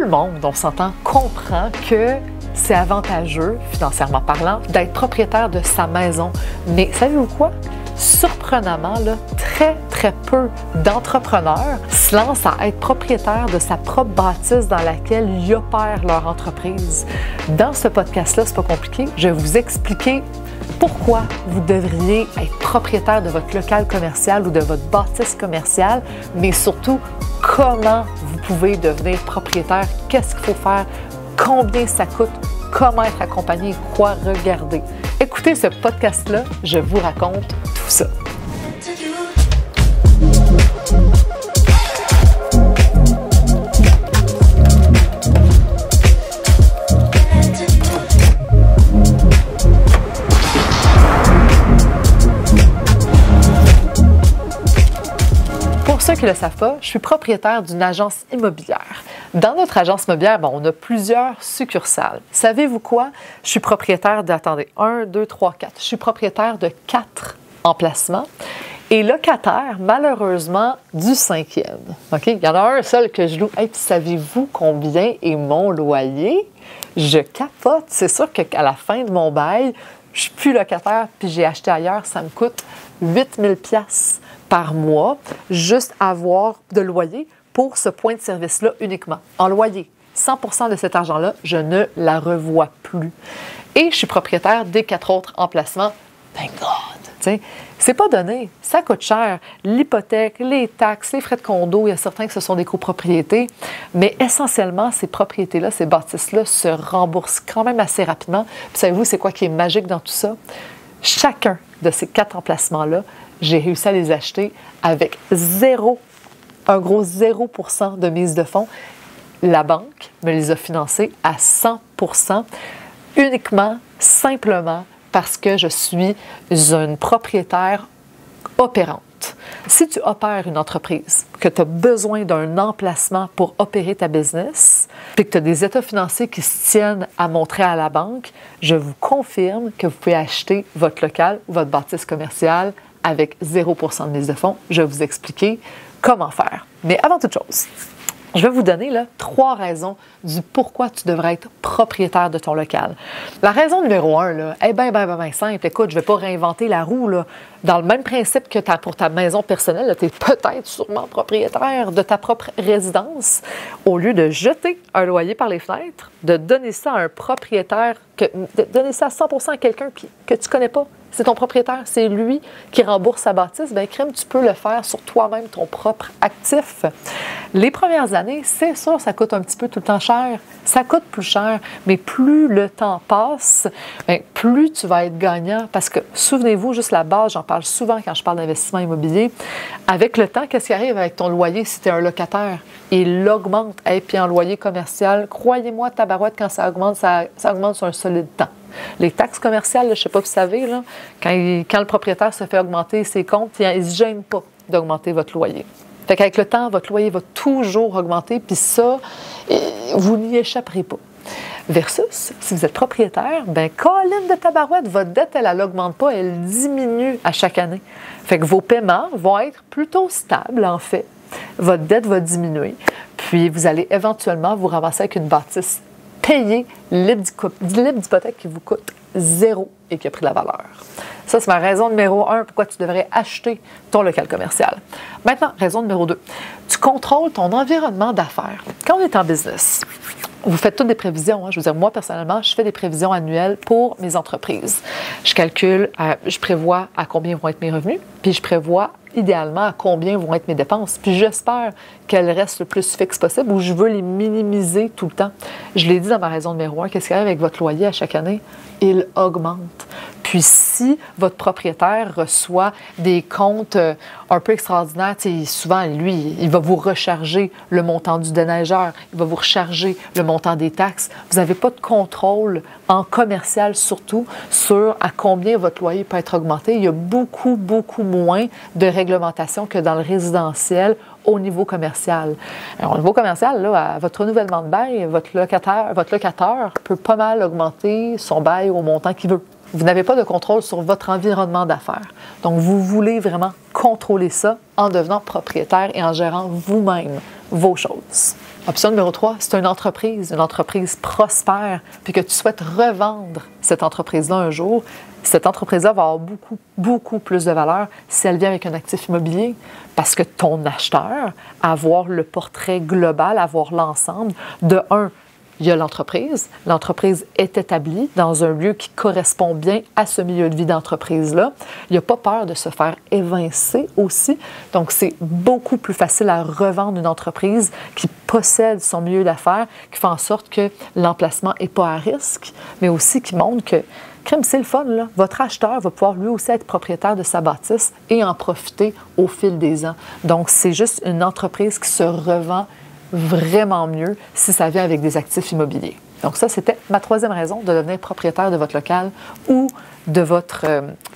le monde, on s'entend, comprend que c'est avantageux, financièrement parlant, d'être propriétaire de sa maison. Mais savez-vous quoi? Surprenamment, là, très peu d'entrepreneurs se lancent à être propriétaires de sa propre bâtisse dans laquelle ils opèrent leur entreprise. Dans ce podcast-là, c'est pas compliqué. Je vais vous expliquer pourquoi vous devriez être propriétaire de votre local commercial ou de votre bâtisse commerciale, mais surtout comment vous pouvez devenir propriétaire, qu'est-ce qu'il faut faire, combien ça coûte, comment être accompagné et quoi regarder. Écoutez ce podcast-là, je vous raconte tout ça. Pour ceux qui ne le savent pas, je suis propriétaire d'une agence immobilière. Dans notre agence immobilière, on a plusieurs succursales. Savez-vous quoi? Je suis propriétaire de, 1, 2, 3, 4. Je suis propriétaire de 4 emplacements et locataire, malheureusement, du 5e. OK? Il y en a un seul que je loue. Hey, puis savez-vous combien est mon loyer? Je capote. C'est sûr qu'à la fin de mon bail, je ne suis plus locataire puis j'ai acheté ailleurs. Ça me coûte 8 000 $ par mois, juste avoir de loyer pour ce point de service-là uniquement. En loyer, 100% de cet argent-là, je ne la revois plus. Et je suis propriétaire des 4 autres emplacements. Thank God! C'est pas donné, ça coûte cher. L'hypothèque, les taxes, les frais de condo, il y a certains que ce sont des copropriétés, mais essentiellement, ces propriétés-là, ces bâtisses-là se remboursent quand même assez rapidement. Puis savez-vous, c'est quoi qui est magique dans tout ça? Chacun de ces 4 emplacements-là, j'ai réussi à les acheter avec un gros 0% de mise de fonds. La banque me les a financés à 100%, uniquement, simplement parce que je suis une propriétaire opérante. Si tu opères une entreprise, que tu as besoin d'un emplacement pour opérer ta business, puis que tu as des états financiers qui se tiennent à montrer à la banque, je vous confirme que vous pouvez acheter votre local ou votre bâtisse commerciale avec 0% de mise de fonds. Je vais vous expliquer comment faire. Mais avant toute chose, je vais vous donner 3 raisons du pourquoi tu devrais être propriétaire de ton local. La raison numéro 1, est bien simple. Écoute, je ne vais pas réinventer la roue. Dans le même principe que pour ta maison personnelle, tu es peut-être sûrement propriétaire de ta propre résidence. Au lieu de jeter un loyer par les fenêtres, de donner ça à un propriétaire, de donner ça à 100% à quelqu'un que tu ne connais pas. C'est ton propriétaire, c'est lui qui rembourse sa bâtisse. Bien, crème, tu peux le faire sur toi-même, ton propre actif. Les premières années, c'est sûr, ça coûte un petit peu tout le temps cher. Ça coûte plus cher, mais plus le temps passe, bien, plus tu vas être gagnant. Parce que, souvenez-vous, juste la base, j'en parle souvent quand je parle d'investissement immobilier. Avec le temps, qu'est-ce qui arrive avec ton loyer si tu es un locataire? Il augmente. Et puis en loyer commercial, croyez-moi, tabarouette, quand ça augmente sur un solide temps. Les taxes commerciales, je ne sais pas si vous savez, quand le propriétaire se fait augmenter ses comptes, il ne se gêne pas d'augmenter votre loyer. Fait qu'avec le temps, votre loyer va toujours augmenter, puis ça, vous n'y échapperez pas. Versus, si vous êtes propriétaire, bien, colline de tabarouette, votre dette, elle n'augmente pas, elle diminue à chaque année. Fait que vos paiements vont être plutôt stables, en fait. Votre dette va diminuer. Puis, vous allez éventuellement vous ramasser avec une bâtisse payée, libre d'hypothèque qui vous coûte 0 et qui a pris de la valeur. Ça, c'est ma raison numéro 1 pourquoi tu devrais acheter ton local commercial. Maintenant, raison numéro 2. Tu contrôles ton environnement d'affaires. Quand on est en business, vous faites toutes des prévisions. Je veux dire, moi, personnellement, je fais des prévisions annuelles pour mes entreprises. Je calcule, je prévois à combien vont être mes revenus, puis je prévois idéalement à combien vont être mes dépenses. Puis j'espère qu'elles restent le plus fixes possible ou je veux les minimiser tout le temps. Je l'ai dit dans ma raison numéro 1, qu'est-ce qui arrive avec votre loyer à chaque année? Il augmente. Puis si votre propriétaire reçoit des comptes un peu extraordinaires, souvent, lui, il va vous recharger le montant du déneigeur, il va vous recharger le montant des taxes. Vous n'avez pas de contrôle en commercial surtout sur à combien votre loyer peut être augmenté. Il y a beaucoup moins de réglementation que dans le résidentiel au niveau commercial. Alors, au niveau commercial, à votre renouvellement de bail, votre locateur peut pas mal augmenter son bail au montant qu'il veut. Vous n'avez pas de contrôle sur votre environnement d'affaires. Donc, vous voulez vraiment contrôler ça en devenant propriétaire et en gérant vous-même vos choses. Option numéro 3, c'est une entreprise prospère, puis que tu souhaites revendre cette entreprise-là un jour. Cette entreprise-là va avoir beaucoup plus de valeur si elle vient avec un actif immobilier, parce que ton acheteur, à voir le portrait global, à voir l'ensemble, de un, il y a l'entreprise. L'entreprise est établie dans un lieu qui correspond bien à ce milieu de vie d'entreprise-là. Il n'y a pas peur de se faire évincer aussi. Donc, c'est beaucoup plus facile à revendre une entreprise qui possède son milieu d'affaires, qui fait en sorte que l'emplacement n'est pas à risque, mais aussi qui montre que crème, c'est le fun, là. Votre acheteur va pouvoir lui aussi être propriétaire de sa bâtisse et en profiter au fil des ans. Donc, c'est juste une entreprise qui se revend vraiment mieux si ça vient avec des actifs immobiliers. Donc ça, c'était ma 3e raison de devenir propriétaire de votre local ou de votre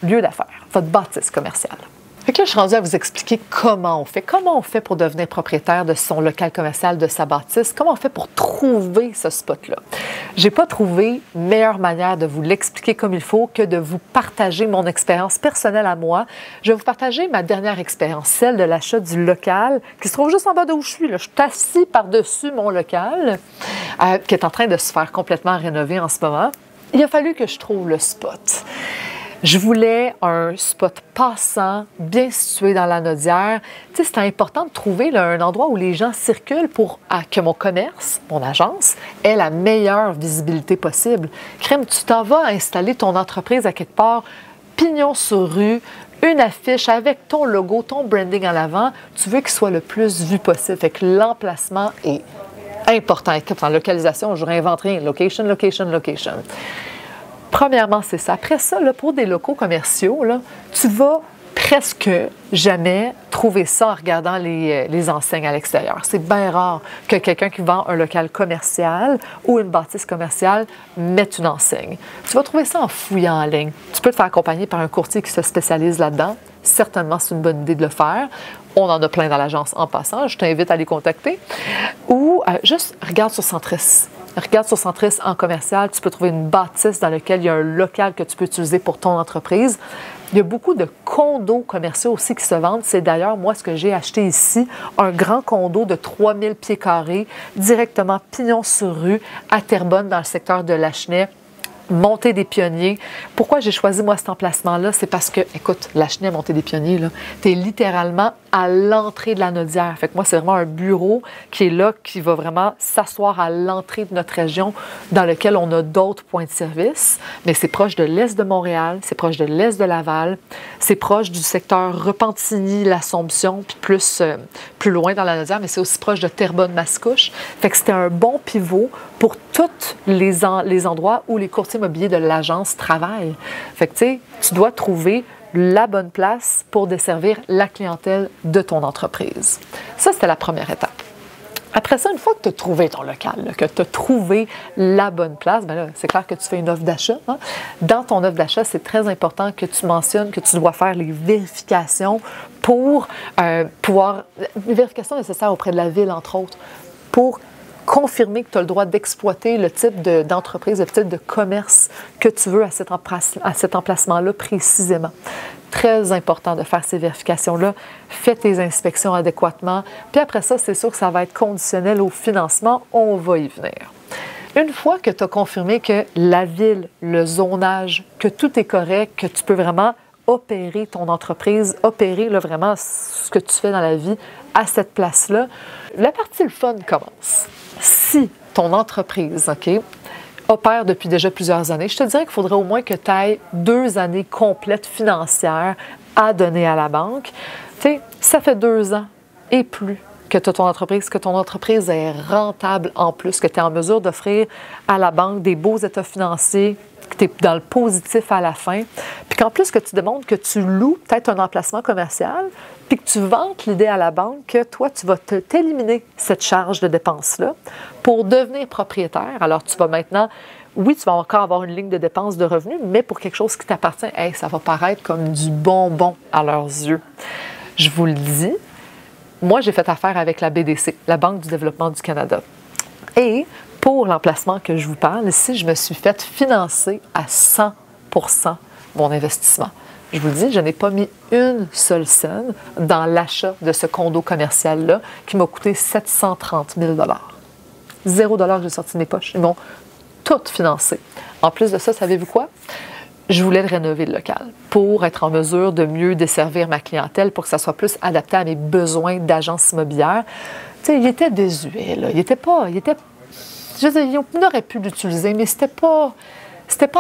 lieu d'affaires, votre bâtisse commerciale. Fait que là, je suis rendue à vous expliquer comment on fait. Comment on fait pour devenir propriétaire de son local commercial, de sa bâtisse? Comment on fait pour trouver ce spot-là? J'ai pas trouvé meilleure manière de vous l'expliquer comme il faut que de vous partager mon expérience personnelle à moi. Je vais vous partager ma dernière expérience, celle de l'achat du local, qui se trouve juste en bas de où je suis. Là. Je suis assis par-dessus mon local, qui est en train de se faire complètement rénover en ce moment. Il a fallu que je trouve le spot. Je voulais un spot passant, bien situé dans la Naudière. Tu sais, c'était important de trouver là, un endroit où les gens circulent pour que mon commerce, mon agence, ait la meilleure visibilité possible. Crème, tu t'en vas installer ton entreprise à quelque part, pignon sur rue, une affiche avec ton logo, ton branding en avant. Tu veux qu'il soit le plus vu possible. Fait que l'emplacement est important. En localisation, je réinventerai location, location, location. Premièrement, c'est ça. Après ça, là, pour des locaux commerciaux, là, tu vas presque jamais trouver ça en regardant les enseignes à l'extérieur. C'est bien rare que quelqu'un qui vend un local commercial ou une bâtisse commerciale mette une enseigne. Tu vas trouver ça en fouillant en ligne. Tu peux te faire accompagner par un courtier qui se spécialise là-dedans. Certainement, c'est une bonne idée de le faire. On en a plein dans l'agence en passant. Je t'invite à les contacter. Ou juste regarde sur Centris. Regarde sur Centris en commercial, tu peux trouver une bâtisse dans laquelle il y a un local que tu peux utiliser pour ton entreprise. Il y a beaucoup de condos commerciaux aussi qui se vendent. C'est d'ailleurs, moi, ce que j'ai acheté ici, un grand condo de 3000 pieds carrés, directement pignon sur rue, à Terrebonne, dans le secteur de Lachenay. Montée des Pionniers. Pourquoi j'ai choisi, moi, cet emplacement-là? C'est parce que, écoute, Lachenay, Montée des Pionniers, tu es littéralement à l'entrée de la Naudière. Fait que moi, c'est vraiment un bureau qui est là, qui va vraiment s'asseoir à l'entrée de notre région, dans lequel on a d'autres points de service. Mais c'est proche de l'est de Montréal, c'est proche de l'est de Laval, c'est proche du secteur Repentigny, l'Assomption, puis plus loin dans la Naudière, mais c'est aussi proche de Terrebonne-Mascouche. Fait que c'était un bon pivot pour tous les endroits où les courtiers immobiliers de l'agence travaillent. Fait que, tu sais, tu dois trouver la bonne place pour desservir la clientèle de ton entreprise. Ça, c'était la première étape. Après ça, une fois que tu as trouvé ton local, là, que tu as trouvé la bonne place, bien là, c'est clair que tu fais une offre d'achat. Hein? Dans ton offre d'achat, c'est très important que tu mentionnes que tu dois faire les vérifications pour pouvoir... Les vérifications nécessaires auprès de la ville, entre autres, pour confirmer que tu as le droit d'exploiter le type d'entreprise, le type de commerce que tu veux à cet emplacement-là précisément. Très important de faire ces vérifications-là. Fais tes inspections adéquatement. Puis après ça, c'est sûr que ça va être conditionnel au financement. On va y venir. Une fois que tu as confirmé que la ville, le zonage, que tout est correct, que tu peux vraiment opérer ton entreprise, opérer là, vraiment ce que tu fais dans la vie à cette place-là, la partie le fun commence. Si ton entreprise, OK, opère depuis déjà plusieurs années, je te dirais qu'il faudrait au moins que tu aies 2 années complètes financières à donner à la banque. Tu sais, ça fait 2 ans et plus que tu as ton entreprise, que ton entreprise est rentable en plus, que tu es en mesure d'offrir à la banque des beaux états financiers, que tu es dans le positif à la fin, puis qu'en plus que tu démontres que tu loues peut-être un emplacement commercial, puis que tu vantes l'idée à la banque que toi, tu vas t'éliminer cette charge de dépense-là pour devenir propriétaire. Alors, tu vas maintenant, oui, tu vas encore avoir une ligne de dépenses de revenus, mais pour quelque chose qui t'appartient, hey, ça va paraître comme du bonbon à leurs yeux. Je vous le dis, moi, j'ai fait affaire avec la BDC, la Banque du développement du Canada. Et pour l'emplacement que je vous parle, ici, je me suis fait financer à 100% mon investissement. je vous le dis, je n'ai pas mis une seule scène dans l'achat de ce condo commercial-là qui m'a coûté 730 000 $. 0 $ que j'ai sorti de mes poches. Ils m'ont tout financé. En plus de ça, savez-vous quoi? Je voulais le rénover, le local, pour être en mesure de mieux desservir ma clientèle, pour que ça soit plus adapté à mes besoins d'agence immobilière. Tu sais, il était désuet, là. Il était pas... je veux dire, on aurait pu l'utiliser, mais c'était pas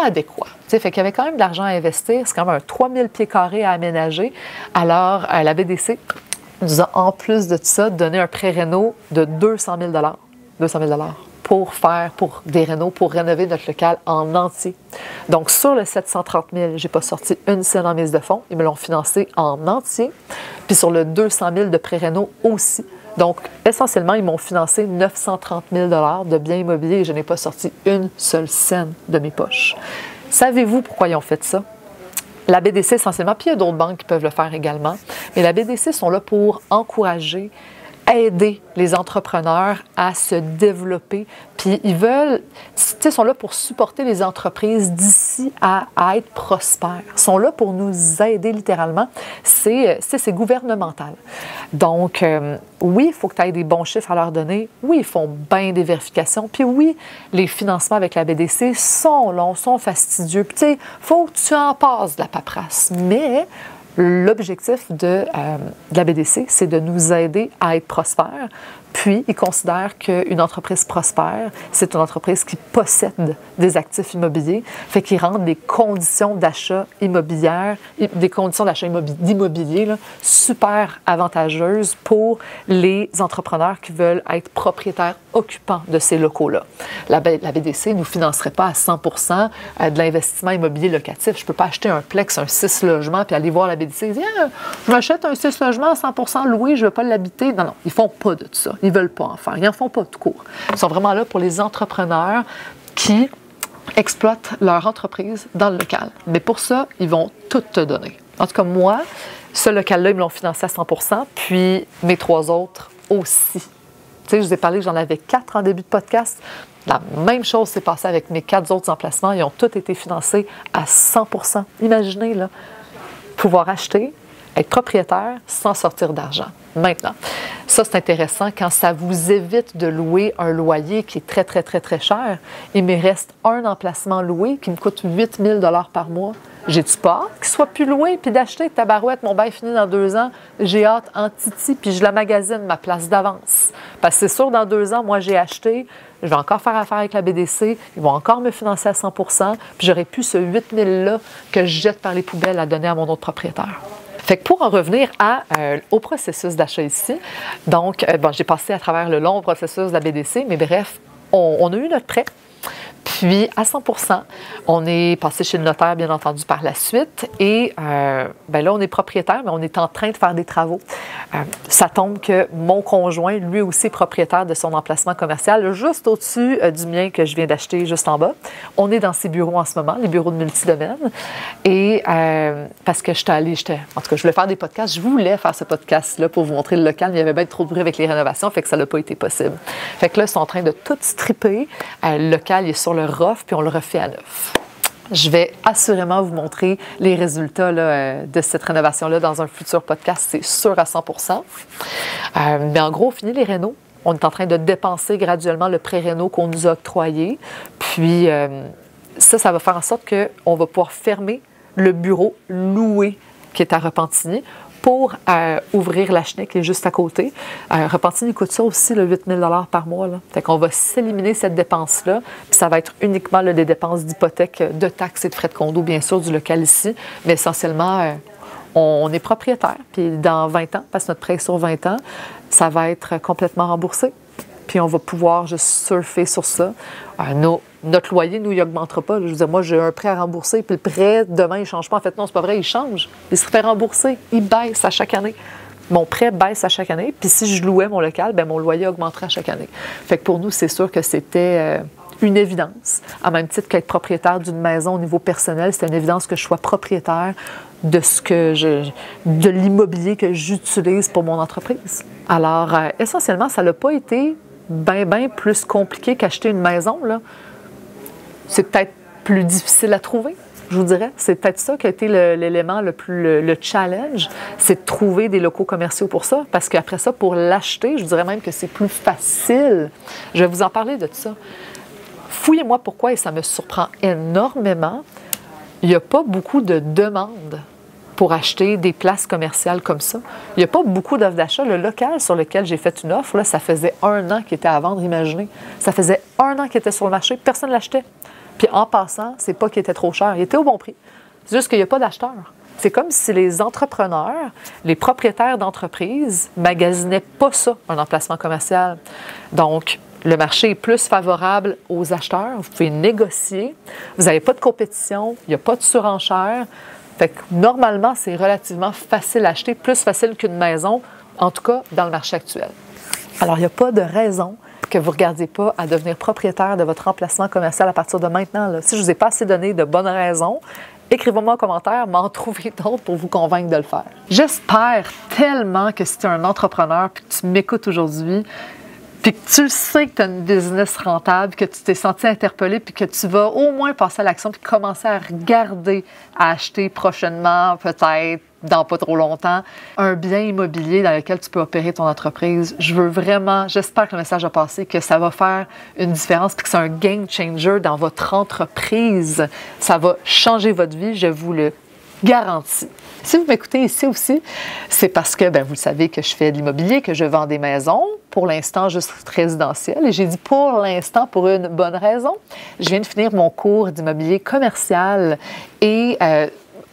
adéquat. Fait qu'il y avait quand même de l'argent à investir. C'est quand même un 3000 pieds carrés à aménager. Alors, la BDC nous a, en plus de tout ça, donné un prêt réno de 200 000 $. 200 000 $ pour des rénos, pour rénover notre local en entier. Donc, sur le 730 000, je n'ai pas sorti une scène en mise de fonds. Ils me l'ont financé en entier. Puis sur le 200 000 de prêt réno aussi. Donc, essentiellement, ils m'ont financé 930 000 $ de biens immobiliers et je n'ai pas sorti une seule scène de mes poches. Savez-vous pourquoi ils ont fait ça? La BDC, essentiellement, puis il y a d'autres banques qui peuvent le faire également, mais la BDC sont là pour encourager, aider les entrepreneurs à se développer. Puis ils veulent, ils sont là pour supporter les entreprises d'ici à être prospères. Ils sont là pour nous aider littéralement. C'est gouvernemental. Donc, oui, il faut que tu aies des bons chiffres à leur donner. Oui, ils font bien des vérifications. Puis oui, les financements avec la BDC sont longs, sont fastidieux. Puis tu sais, il faut que tu en passes de la paperasse. Mais l'objectif de la BDC, c'est de nous aider à être prospères. Puis, ils considèrent qu'une entreprise prospère, c'est une entreprise qui possède des actifs immobiliers, fait qu'ils rendent des conditions d'achat immobilières, des conditions d'achat d'immobilier là, super avantageuses pour les entrepreneurs qui veulent être propriétaires occupants de ces locaux-là. La BDC ne nous financerait pas à 100 % de l'investissement immobilier locatif. Je ne peux pas acheter un plex, un 6 logements, puis aller voir la BDC et dire « Je m'achète un 6 logements à 100 % loué, je ne veux pas l'habiter. » Non, ils ne font pas de ça. Ils ne veulent pas en faire. Ils n'en font pas tout court. Ils sont vraiment là pour les entrepreneurs qui exploitent leur entreprise dans le local. Mais pour ça, ils vont tout te donner. En tout cas, moi, ce local-là, ils me l'ont financé à 100 %, puis mes 3 autres aussi. Tu sais, je vous ai parlé que j'en avais 4 en début de podcast. La même chose s'est passée avec mes 4 autres emplacements. Ils ont tous été financés à 100 %. Imaginez, là, pouvoir acheter, être propriétaire sans sortir d'argent. Maintenant, ça, c'est intéressant quand ça vous évite de louer un loyer qui est très, très, très, très cher. Il me reste un emplacement loué qui me coûte 8 000 $ par mois. J'ai-tu peur qu'il soit plus loué puis d'acheter tabarouette, mon bail finit dans 2 ans, j'ai hâte en titi puis je la magasine ma place d'avance. Parce que c'est sûr, dans 2 ans, moi, j'ai acheté, je vais encore faire affaire avec la BDC, ils vont encore me financer à 100 % puis j'aurais pu ce 8 000 $ là que je jette par les poubelles à donner à mon autre propriétaire. Fait que pour en revenir au processus d'achat ici, donc, j'ai passé à travers le long processus de la BDC, mais bref, on a eu notre prêt. Puis, à 100 %, on est passé chez le notaire, bien entendu, par la suite. Et là, on est propriétaire, mais on est en train de faire des travaux. Ça tombe que mon conjoint, lui aussi, est propriétaire de son emplacement commercial, juste au-dessus du mien que je viens d'acheter, juste en bas. On est dans ses bureaux en ce moment, les bureaux de multidomaine. Et parce que en tout cas, je voulais faire des podcasts. Je voulais faire ce podcast-là pour vous montrer le local, mais il y avait bien trop de bruit avec les rénovations, fait que ça n'a pas été possible. Fait que là, ils sont en train de tout stripper. Le local, il est sur le rough, puis on le refait à neuf. Je vais assurément vous montrer les résultats là, de cette rénovation-là dans un futur podcast, c'est sûr à 100 %. Mais en gros, fini les rénaux. On est en train de dépenser graduellement le pré-réno qu'on nous a octroyé. Puis ça va faire en sorte qu'on va pouvoir fermer le bureau loué qui est à Repentigny pour ouvrir la Schneck qui est juste à côté. Repentigny coûte ça aussi, le 8 000 $ par mois. Là. Fait qu'on va s'éliminer cette dépense-là. Puis ça va être uniquement là, des dépenses d'hypothèque, de taxes et de frais de condo, bien sûr, du local ici. Mais essentiellement, on est propriétaire. Puis dans 20 ans, parce que notre prêt est sur 20 ans, ça va être complètement remboursé. Puis on va pouvoir juste surfer sur ça. Notre loyer, nous, il n'augmentera pas. Je veux dire, moi, j'ai un prêt à rembourser, puis le prêt, demain, il ne change pas. En fait, non, c'est pas vrai, il change. Il se fait rembourser. Il baisse à chaque année. Mon prêt baisse à chaque année. Puis si je louais mon local, bien, mon loyer augmenterait à chaque année. Fait que pour nous, c'est sûr que c'était une évidence. En même titre qu'être propriétaire d'une maison au niveau personnel, c'est une évidence que je sois propriétaire de l'immobilier que j'utilise pour mon entreprise. Alors, essentiellement, ça n'a pas été bien plus compliqué qu'acheter une maison, là. C'est peut-être plus difficile à trouver, je vous dirais. C'est peut-être ça qui a été l'élément le challenge, c'est de trouver des locaux commerciaux pour ça. Parce qu'après ça, pour l'acheter, je vous dirais même que c'est plus facile. Je vais vous en parler de ça. Fouillez-moi pourquoi, et ça me surprend énormément. Il n'y a pas beaucoup de demandes pour acheter des places commerciales comme ça. Il n'y a pas beaucoup d'offres d'achat. Le local sur lequel j'ai fait une offre, là, ça faisait 1 an qu'il était à vendre, imaginez. Ça faisait 1 an qu'il était sur le marché, personne ne l'achetait. Puis en passant, c'est pas qu'il était trop cher, il était au bon prix. C'est juste qu'il n'y a pas d'acheteurs. C'est comme si les entrepreneurs, les propriétaires d'entreprises magasinaient pas ça, un emplacement commercial. Donc, le marché est plus favorable aux acheteurs. Vous pouvez négocier. Vous n'avez pas de compétition. Il n'y a pas de surenchère. Fait que normalement, c'est relativement facile à acheter, plus facile qu'une maison, en tout cas dans le marché actuel. Alors, il n'y a pas de raison que vous ne regardiez pas à devenir propriétaire de votre emplacement commercial à partir de maintenant. Là. Si je ne vous ai pas assez donné de bonnes raisons, écrivez-moi en commentaire, m'en trouvez d'autres pour vous convaincre de le faire. J'espère tellement que si tu es un entrepreneur et que tu m'écoutes aujourd'hui, puis que tu le sais que tu as une business rentable, que tu t'es senti interpellé, puis que tu vas au moins passer à l'action, puis commencer à regarder, à acheter prochainement, peut-être, dans pas trop longtemps, un bien immobilier dans lequel tu peux opérer ton entreprise. J'espère que le message a passé, que ça va faire une différence, puis que c'est un game changer dans votre entreprise. Ça va changer votre vie, je vous le garantis. Si vous m'écoutez ici aussi, c'est parce que, vous le savez que je fais de l'immobilier, que je vends des maisons, pour l'instant juste résidentielles. Et j'ai dit pour l'instant pour une bonne raison. Je viens de finir mon cours d'immobilier commercial et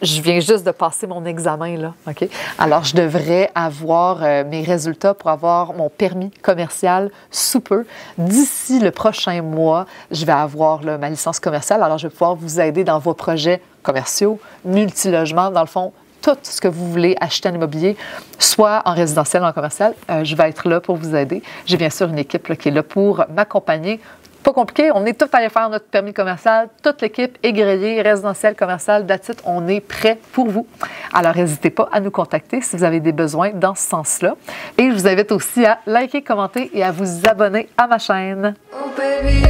je viens juste de passer mon examen, là, OK? Alors, je devrais avoir mes résultats pour avoir mon permis commercial sous peu. D'ici le prochain mois, je vais avoir là, ma licence commerciale. Alors, je vais pouvoir vous aider dans vos projets commerciaux, multilogements, dans le fond, tout ce que vous voulez acheter en immobilier, soit en résidentiel ou en commercial. Je vais être là pour vous aider. J'ai bien sûr une équipe là, qui est là pour m'accompagner. Pas compliqué, on est tous allés faire notre permis commercial. Toute l'équipe est grillée, résidentiel, commercial, that's it, on est prêt pour vous. Alors, n'hésitez pas à nous contacter si vous avez des besoins dans ce sens-là. Et je vous invite aussi à liker, commenter et à vous abonner à ma chaîne. Oh baby,